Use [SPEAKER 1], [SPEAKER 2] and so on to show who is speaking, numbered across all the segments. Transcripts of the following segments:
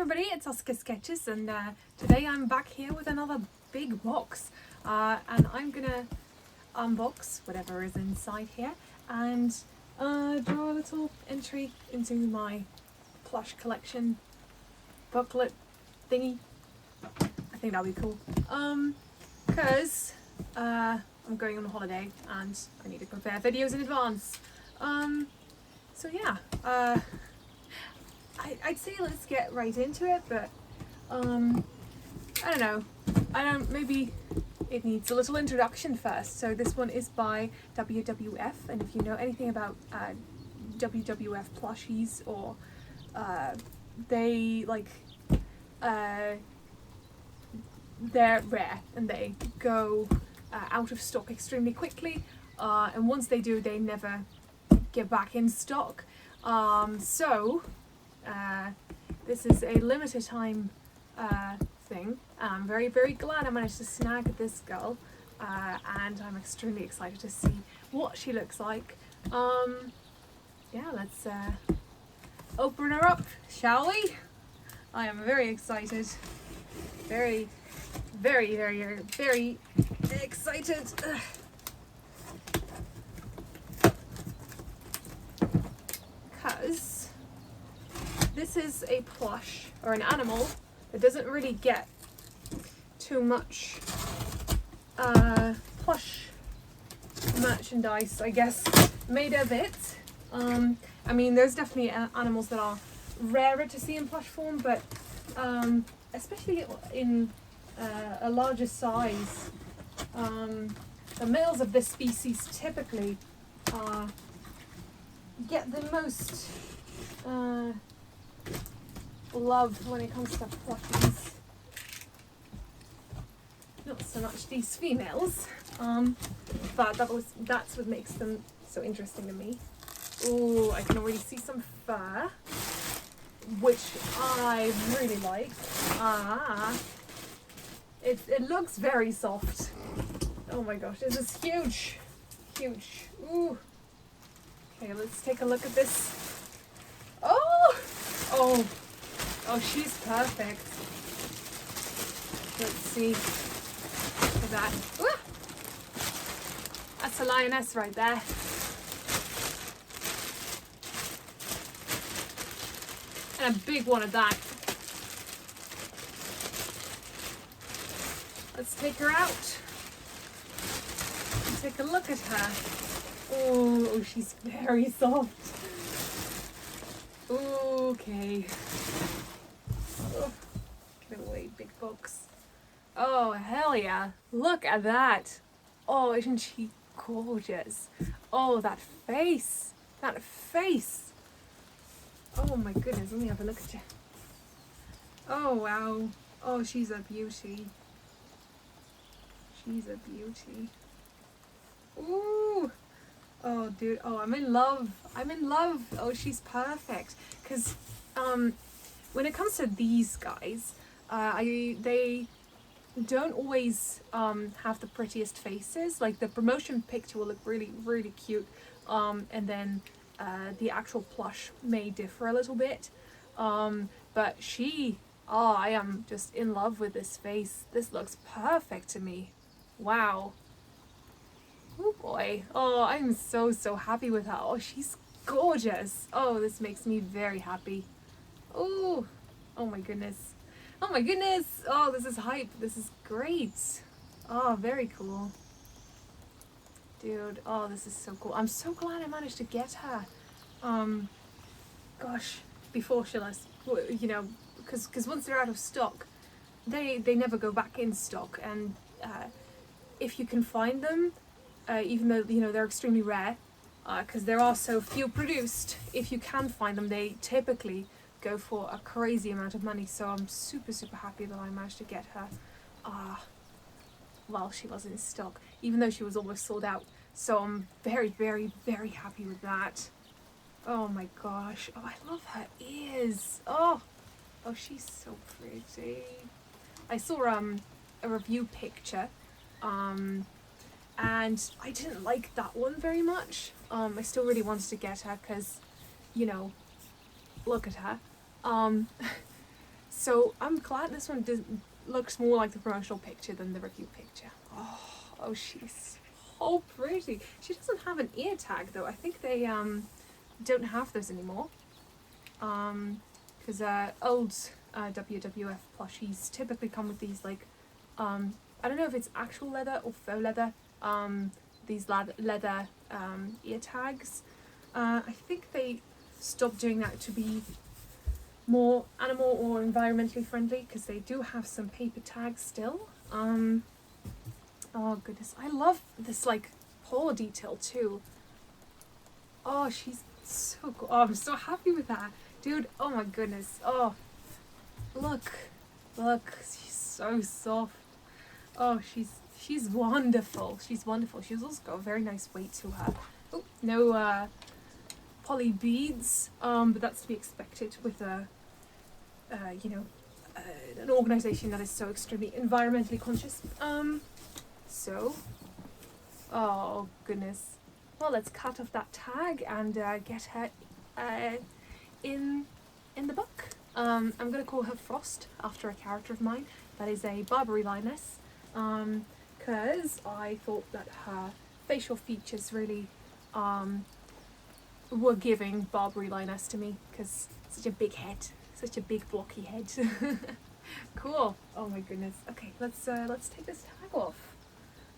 [SPEAKER 1] everybody, it's SaskiaSketches, and today I'm back here with another big box, and I'm gonna unbox whatever is inside here and draw a little entry into my plush collection booklet thingy. I think that'll be cool, because I'm going on holiday and I need to prepare videos in advance. So yeah, I'd say let's get right into it, but I don't know, maybe it needs a little introduction first. So this one is by WWF, and if you know anything about WWF plushies, or they're rare and they go out of stock extremely quickly, and once they do, they never get back in stock. This is a limited time thing. I'm very, very glad I managed to snag this girl, and I'm extremely excited to see what she looks like. Yeah, let's open her up, shall we? I am very excited. Very, very, very, very excited. Because this is a plush, or an animal, that doesn't really get too much plush merchandise, I guess, made of it. I mean, there's definitely animals that are rarer to see in plush form, but especially in a larger size, the males of this species typically get the most love when it comes to plushies. Not so much these females, but that's what makes them so interesting to me. Oh, I can already see some fur, which I really like. It looks very soft. Oh my gosh, this is huge, huge. Ooh. Okay, let's take a look at this. Oh, she's perfect. Let's see. Look at that. Ooh. That's a lioness right there. And a big one at that. Let's take her out and take a look at her. Oh, she's very soft. Okay. Oh, get away, big box. Oh, hell yeah. Look at that. Oh, isn't she gorgeous? Oh, that face. That face. Oh my goodness, let me have a look at you. Oh, wow. Oh, she's a beauty. She's a beauty. Ooh. Oh, dude. Oh, I'm in love. I'm in love. Oh, she's perfect. Because when it comes to these guys, they don't always have the prettiest faces. Like, the promotion picture will look really, really cute. And then the actual plush may differ a little bit. But I am just in love with this face. This looks perfect to me. Wow. Oh boy. Oh, I'm so, so happy with her. Oh, she's gorgeous. Oh, this makes me very happy. Oh, oh my goodness. Oh my goodness. Oh, this is hype. This is great. Oh, very cool. Dude, oh, this is so cool. I'm so glad I managed to get her. Gosh, before she left, you know, because once they're out of stock, they never go back in stock. And if you can find them, even though, you know, they're extremely rare, because there are so few produced, if you can find them, they typically go for a crazy amount of money. So I'm super, super happy that I managed to get her while she was in stock, even though she was almost sold out. So I'm very, very, very happy with that. Oh my gosh. Oh, I love her ears. Oh, she's so pretty. I saw a review picture, and I didn't like that one very much. I still really wanted to get her because, you know, look at her. So I'm glad this one looks more like the promotional picture than the review picture. Oh, she's so pretty. She doesn't have an ear tag though. I think they don't have those anymore. Because old WWF plushies typically come with these like, I don't know if it's actual leather or faux leather, these leather ear tags. I think they stopped doing that to be more animal or environmentally friendly, because they do have some paper tags still. Oh goodness, I love this like paw detail too. Oh, she's so cool. Oh, I'm so happy with that. Dude, oh my goodness. Oh, look, she's so soft. Oh, she's wonderful. She's wonderful. She's also got a very nice weight to her. Oh, no poly beads, but that's to be expected with a, you know, an organisation that is so extremely environmentally conscious. So, oh goodness. Well, let's cut off that tag and get her in the book. I'm gonna call her Frost after a character of mine that is a Barbary lioness, because I thought that her facial features really were giving Barbary lioness to me, because such a big head, such a big blocky head. Cool. Oh my goodness. Okay, let's take this tag off.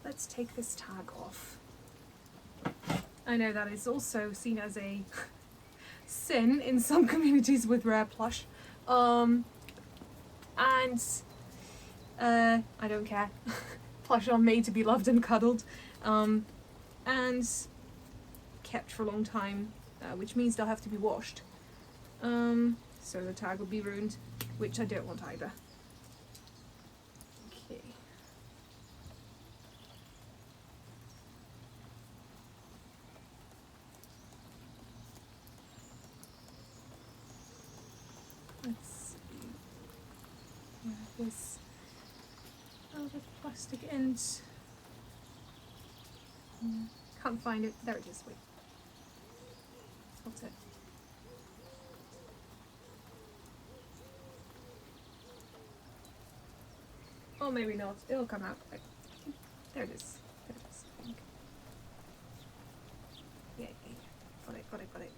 [SPEAKER 1] Let's take this tag off. I know that is also seen as a sin in some communities with rare plush. And I don't care. Plush are made to be loved and cuddled, and kept for a long time, which means they'll have to be washed. So the tag will be ruined, which I don't want either. Okay. Let's see where this other plastic ends. Can't find it. There it is. Wait. What's it? Oh, maybe not. It'll come out. Wait. There it is. There it is, I think. Yeah. Got it.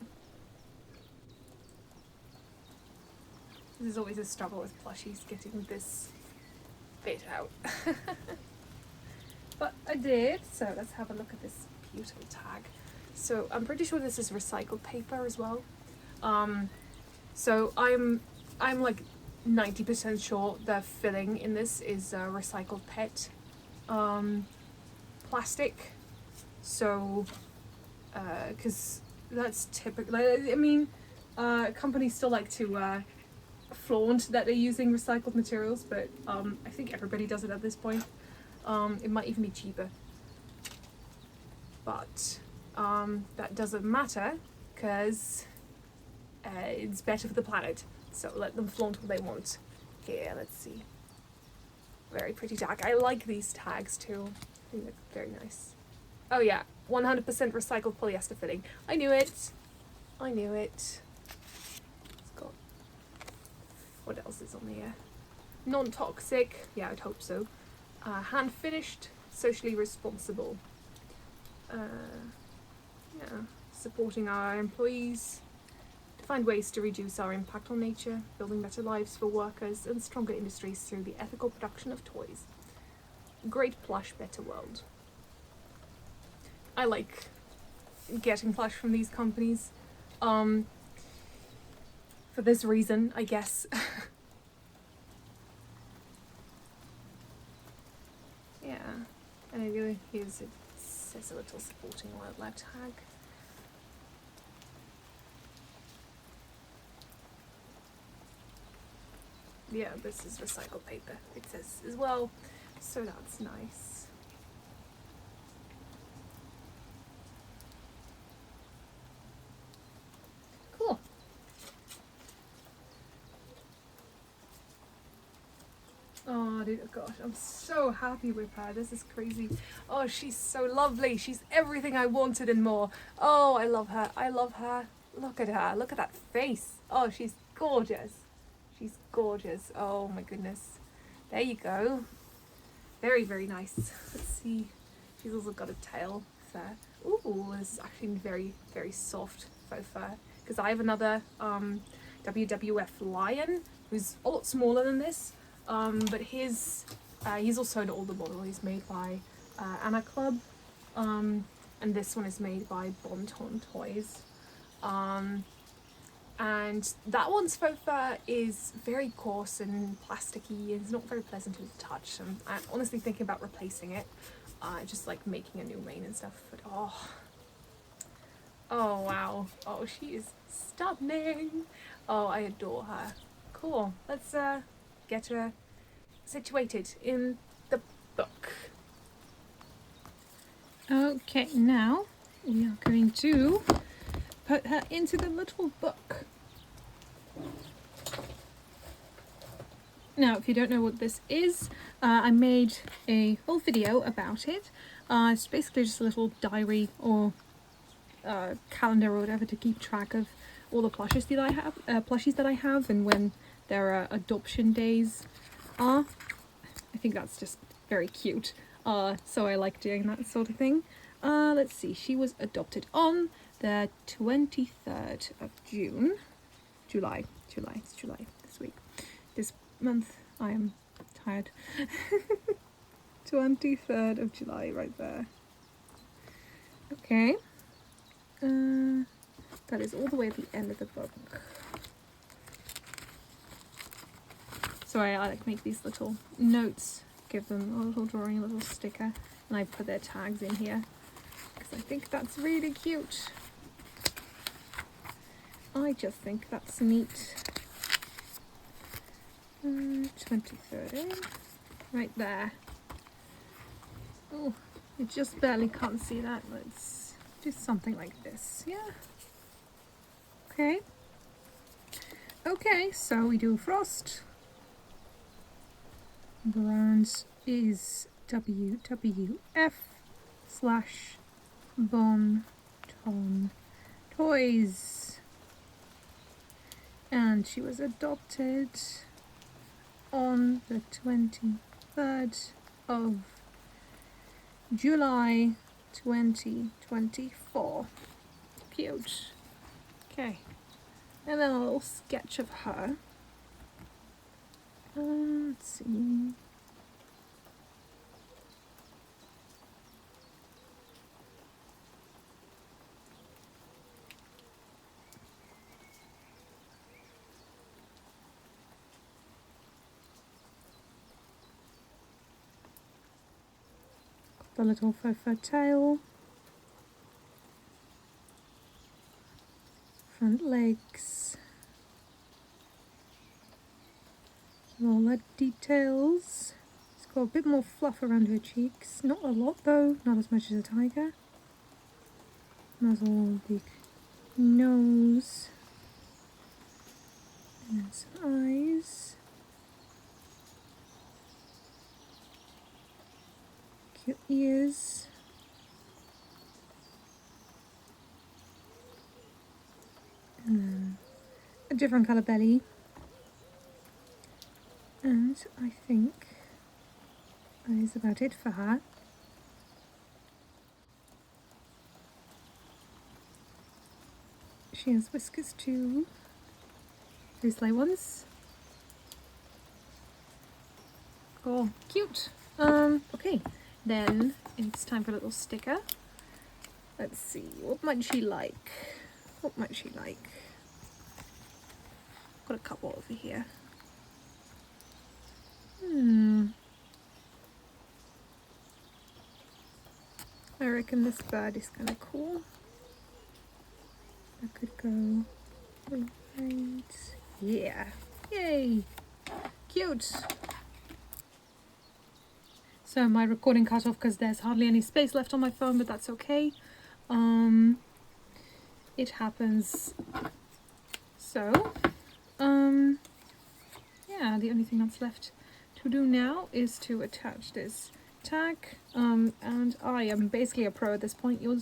[SPEAKER 1] This is always a struggle with plushies, getting this bit out. But I did, so let's have a look at this beautiful tag. So I'm pretty sure this is recycled paper as well. So I'm like 90% sure the filling in this is recycled PET plastic. So, because that's typical. I mean, companies still like to flaunt that they're using recycled materials, but I think everybody does it at this point. It might even be cheaper, but that doesn't matter, because it's better for the planet, so let them flaunt what they want. Here, let's see. Very pretty tag. I like these tags too. I think they're very nice. Oh yeah, 100% recycled polyester filling. I knew it. It's got, what else is on here? Non-toxic, yeah, I'd hope so. Hand finished, socially responsible. Yeah, supporting our employees to find ways to reduce our impact on nature, building better lives for workers and stronger industries through the ethical production of toys. Great plush, better world. I like getting plush from these companies. For this reason, I guess. Yeah, and here's it says a little supporting wildlife tag. Yeah, this is recycled paper, it says as well, so that's nice. Cool. Oh, dude, gosh, I'm so happy with her. This is crazy. Oh, she's so lovely. She's everything I wanted and more. Oh, I love her. Look at her. Look at that face. Oh, she's gorgeous. She's gorgeous. Oh my goodness. There you go. Very, very nice. Let's see. She's also got a tail there. Ooh, it's actually very, very soft faux fur. Because I have another WWF lion who's a lot smaller than this. But he's also an older model. He's made by Anna Club. And this one is made by Bon Ton Toys. And that one's faux fur is very coarse and plasticky and it's not very pleasant to the touch. And I'm honestly thinking about replacing it, just like making a new mane and stuff. But oh wow, oh she is stunning. Oh, I adore her. Cool. Let's get her situated in the book. Okay, now we are going to put her into the little book. Now, if you don't know what this is, I made a whole video about it. It's basically just a little diary or calendar or whatever to keep track of all the plushies that I have, and when their adoption days are. I think that's just very cute. So I like doing that sort of thing. Let's see, she was adopted on the 23rd of June. July, it's July this week. This month, I am tired. 23rd of July, right there. Okay. That is all the way at the end of the book. So I like make these little notes, give them a little drawing, a little sticker, and I put their tags in here because I think that's really cute. I just think that's neat. 23rd, eh? Right there. Oh, you just barely can't see that. Let's do something like this, yeah? Okay. Okay, so we do frost. Bronze is WWF/Bon Ton Toys. And she was adopted on the 23rd of July 2024. Cute. Okay. And then a little sketch of her. Let's see. The little faux fur tail, front legs, all the details. It's got a bit more fluff around her cheeks, not a lot though, not as much as a tiger. Muzzle, big nose, and some eyes. Cute ears. And then a different colour belly. And I think that is about it for her. She has whiskers too. These light ones. Cool. Cute. Okay. Then it's time for a little sticker. Let's see, what might she like? What might she like? Got a couple over here. I reckon this bird is kind of cool. I could go right. Yeah. Yay. Cute. So my recording cut off because there's hardly any space left on my phone, but that's okay. It happens. So, yeah, the only thing that's left to do now is to attach this tag. And I am basically a pro at this point. You'll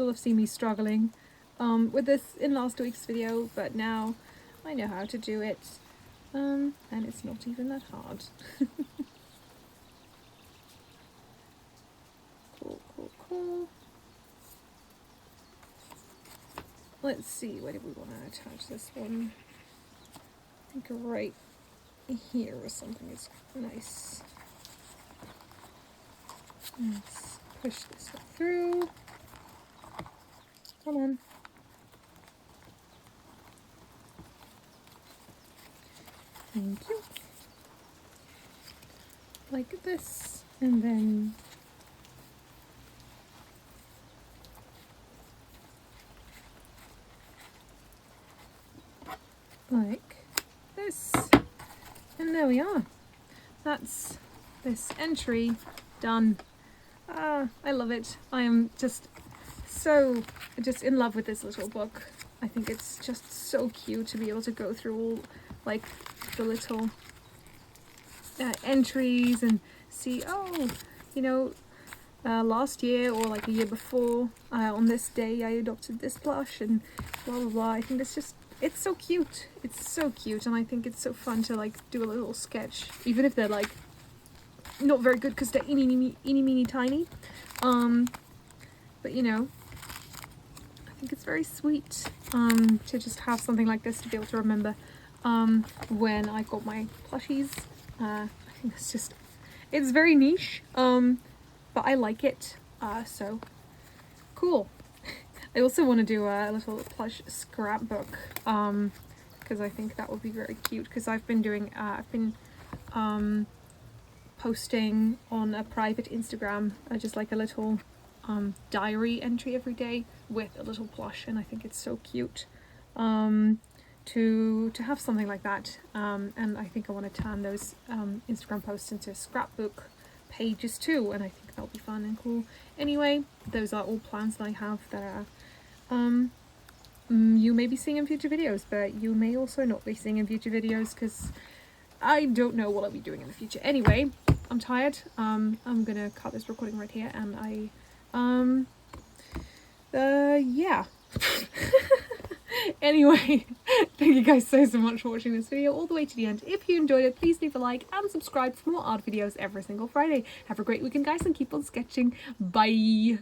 [SPEAKER 1] have seen me struggling with this in last week's video, but now I know how to do it. And it's not even that hard. Cool, cool, cool. Let's see, where do we want to attach this one? I think right here or something is nice. Let's push this one through. Come on. Thank you. Like this, and then like this. And there we are. That's this entry done. I love it. I am just in love with this little book. I think it's just so cute to be able to go through all like the little entries and see, oh, you know, last year or like a year before, on this day I adopted this plush and blah blah blah. I think it's so cute. It's so cute, and I think it's so fun to like do a little sketch, even if they're like not very good because they're eeny meeny tiny. But you know, I think it's very sweet to just have something like this to be able to remember when I got my plushies. I think it's very niche, but I like it, so cool. I also want to do a little plush scrapbook, because I think that would be very cute, because I've been posting on a private Instagram, just like a little diary entry every day with a little plush, and I think it's so cute to have something like that, and I think I want to turn those Instagram posts into scrapbook pages too, and I think that'll be fun and cool. Anyway, those are all plans that I have that are you may be seeing in future videos, but you may also not be seeing in future videos because I don't know what I'll be doing in the future. Anyway, I'm tired. I'm gonna cut this recording right here, and yeah. Anyway, thank you guys so much for watching this video all the way to the end. If you enjoyed it, please leave a like and subscribe for more art videos every single Friday. Have a great weekend, guys, and keep on sketching. Bye!